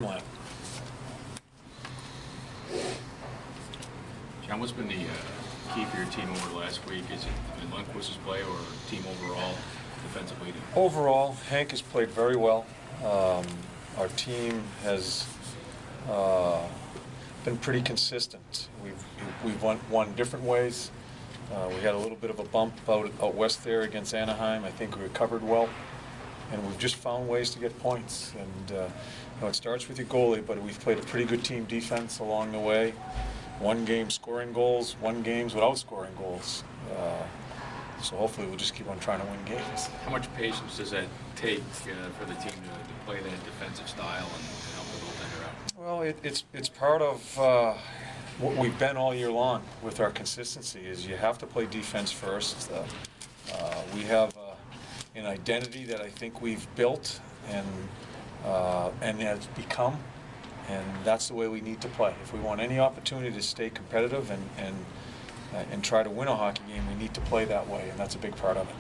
line. John, what's been the key for your team over the last week? Is it Lundqvist's play or team overall defensively? Overall, Hank has played very well. Our team has been pretty consistent. We've won different ways. We had a little bit of a bump out west there against Anaheim. I think we recovered well, and we've just found ways to get points. And it starts with your goalie, but we've played a pretty good team defense along the way. One game scoring goals, one games without scoring goals. So hopefully we'll just keep on trying to win games. How much patience does that take for the team to play that defensive style and help the goaltender out? Well, it's part of what we've been all year long with our consistency. Is you have to play defense first. We have an identity that I think we've built and has become, and that's the way we need to play. If we want any opportunity to stay competitive and try to win a hockey game, we need to play that way, and that's a big part of it.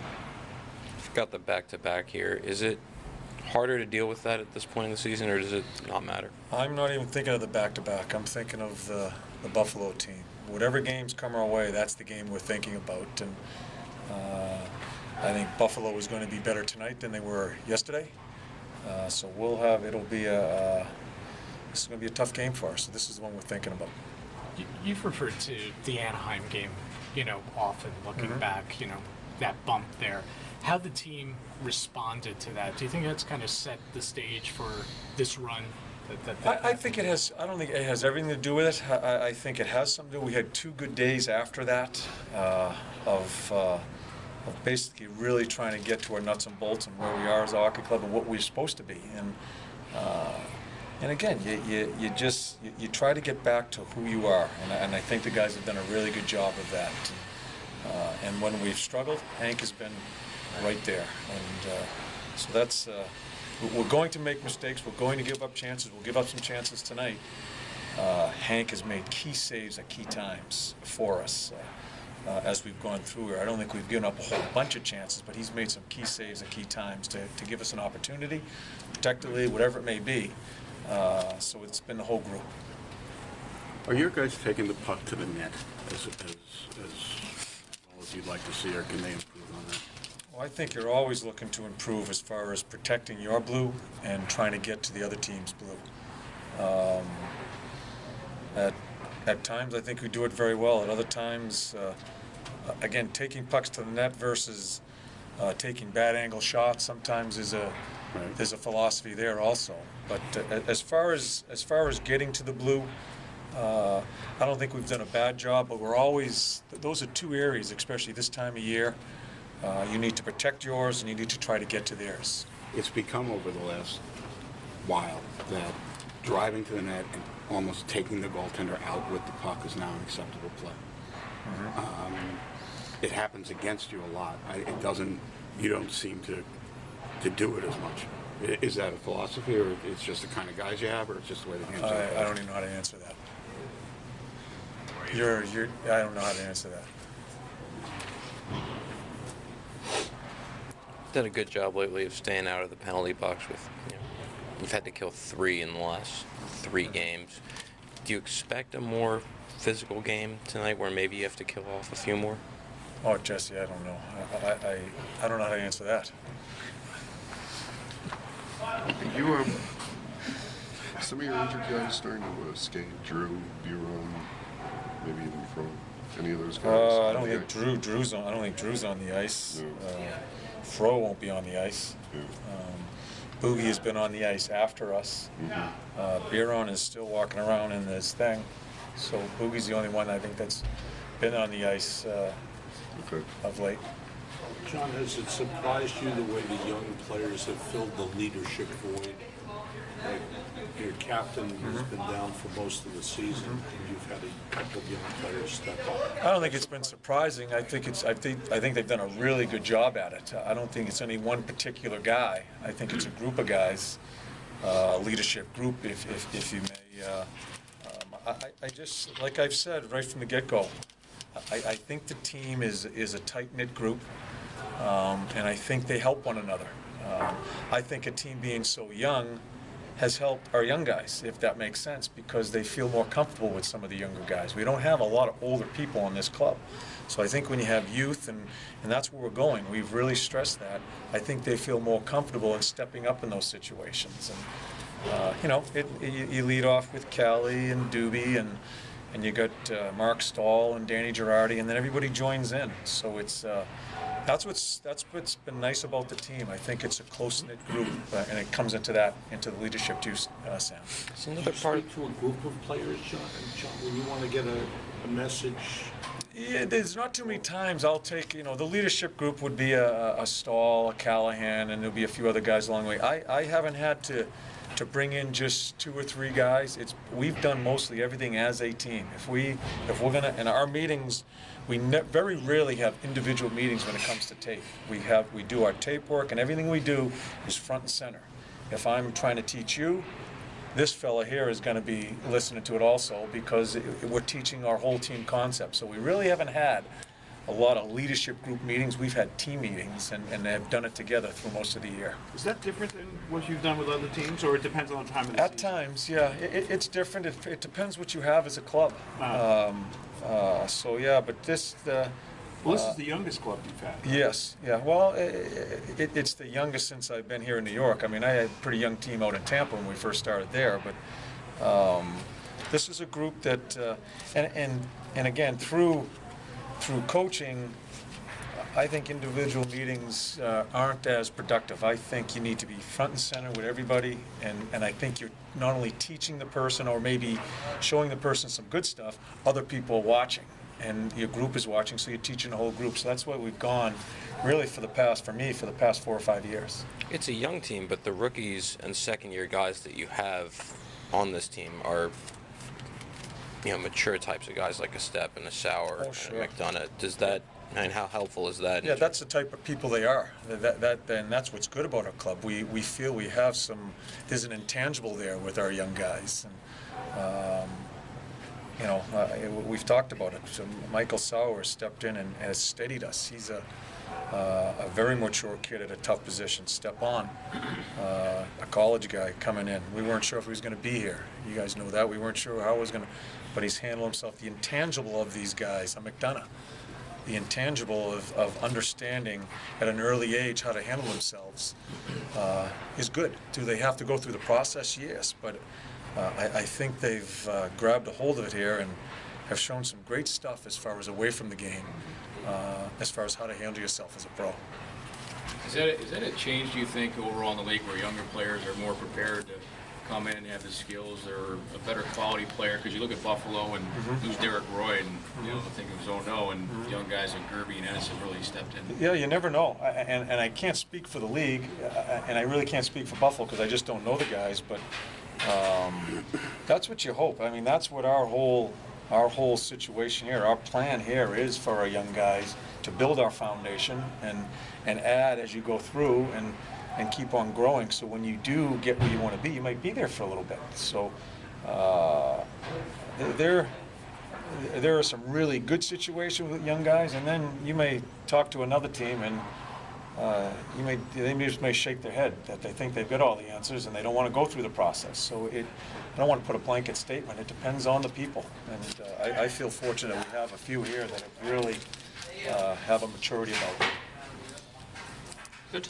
You've got the back-to-back here. Is it harder to deal with that at this point in the season, or does it not matter? I'm not even thinking of the back-to-back. I'm thinking of the Buffalo team. Whatever games come our way, that's the game we're thinking about. And I think Buffalo is going to be better tonight than they were yesterday. So this is going to be a tough game for us. So this is the one we're thinking about. You've referred to the Anaheim game, often looking back, that bump there. How the team responded to that? Do you think that's kind of set the stage for this run? I think it has. I don't think it has everything to do with it. I think it has something to do. We had 2 good days after that of basically really trying to get to our nuts and bolts and where we are as a hockey club and what we're supposed to be. And again, you try to get back to who you are, and I think the guys have done a really good job of that. And when we've struggled, Hank has been right there, and so that's. We're going to make mistakes. We're going to give up chances. We'll give up some chances tonight. Hank has made key saves at key times for us as we've gone through here. I don't think we've given up a whole bunch of chances, but he's made some key saves at key times to give us an opportunity, protect the lead, whatever it may be. So it's been the whole group. Are your guys taking the puck to the net as well as you'd like to see, or can they improve on that? Well, I think you're always looking to improve as far as protecting your blue and trying to get to the other team's blue. At times, I think we do it very well. At other times, again, taking pucks to the net versus taking bad angle shots sometimes there's a philosophy there also. But as far as getting to the blue, I don't think we've done a bad job. But we're always, those are 2 areas, especially this time of year. You need to protect yours, and you need to try to get to theirs. It's become over the last while that driving to the net and almost taking the goaltender out with the puck is now an acceptable play. It happens against you a lot. You don't seem to do it as much. Is that a philosophy, or it's just the kind of guys you have, or it's just the way the game's I don't even know how to answer that. I don't know how to answer that. Done a good job lately of staying out of the penalty box with, you've had to kill 3 in the last 3 games. Do you expect a more physical game tonight where maybe you have to kill off a few more? Oh, Jesse, I don't know. I don't know how to answer that. Some of your injured guys starting to skate. Drew, Buron, maybe even Fro. Any of those guys? I don't think Drew's on. I don't think Drew's on the ice. No. Fro won't be on the ice. Yeah. Boogie has been on the ice after us. Buron is still walking around in this thing. So Boogie's the only one I think that's been on the ice of late. John, has it surprised you the way the young players have filled the leadership void? Like your captain has been down for most of the season, and you've had a couple of young players step up. I don't think it's been surprising. I think they've done a really good job at it. I don't think it's any one particular guy. I think it's a group of guys, leadership group, if you may. I just, like I've said right from the get-go, I think the team is a tight-knit group, and I think they help one another. I think a team being so young has helped our young guys, if that makes sense, because they feel more comfortable with some of the younger guys. We don't have a lot of older people in this club. So I think when you have youth, and that's where we're going, we've really stressed that, I think they feel more comfortable in stepping up in those situations. And, you lead off with Callie and Doobie, and you got Mark Stahl and Danny Girardi, and then everybody joins in. So it's that's what's been nice about the team. I think it's a close-knit group, and it comes into the leadership too, Sam. It's Do another you part. speak to a group of players, John, when you want to get a message? Yeah, there's not too many times I'll take, the leadership group would be a Stahl, a Callahan, and there'll be a few other guys along the way. I haven't had to bring in just 2 or 3 guys. We've done mostly everything as a team. If we're gonna, in our meetings, we very rarely have individual meetings when it comes to tape. We do our tape work, and everything we do is front and center. If I'm trying to teach you, this fella here is going to be listening to it also, because we're teaching our whole team concept. So we really haven't had a lot of leadership group meetings. We've had team meetings, and have done it together through most of the year. Is that different than what you've done with other teams, or it depends on the time of the At season? times, yeah, it's different. It depends what you have as a club. So yeah, but this Well, this is the youngest club you've had. yes, yeah. Well, it's the youngest since I've been here in New York. I mean, I had a pretty young team out in Tampa when we first started there, but this is a group that, and again, through coaching, I think individual meetings aren't as productive. I think you need to be front and center with everybody, and I think you're not only teaching the person or maybe showing the person some good stuff, other people are watching, and your group is watching, so you're teaching the whole group. So that's why we've gone really for the past 4 or 5 years. It's a young team, but the rookies and second-year guys that you have on this team are, mature types of guys like a Step and a Sauer Oh, sure. and a McDonough. Does that, and how helpful is that? Yeah, that's the type of people they are. And that's what's good about our club. We feel we have there's an intangible there with our young guys. And, we've talked about it. So Michael Sauer stepped in and has steadied us. He's a very mature kid at a tough position. Step on, a college guy coming in. We weren't sure if he was going to be here. You guys know that. We weren't sure how he was going to, but he's handled himself. The intangible of these guys, a McDonough, the intangible of understanding at an early age how to handle themselves is good. Do they have to go through the process? Yes, but I think they've grabbed a hold of it here and have shown some great stuff as far as away from the game, as far as how to handle yourself as a pro. Is that a change, do you think, overall in the league, where younger players are more prepared to come in and have the skills? They're a better quality player? Because you look at Buffalo and lose Derek Roy, and I think it was 0-0, and young guys like Gerby and Ennis have really stepped in. Yeah, you never know. And I can't speak for the league, and I really can't speak for Buffalo because I just don't know the guys, but that's what you hope. I mean, that's what our whole situation here, our plan here is for our young guys to build our foundation and add as you go through and keep on growing. So when you do get where you want to be, you might be there for a little bit. So there are some really good situations with young guys, and then you may talk to another team and they just may shake their head that they think they've got all the answers and they don't want to go through the process. So I don't want to put a blanket statement. It depends on the people, and I feel fortunate we have a few here that have really have a maturity about them. Good.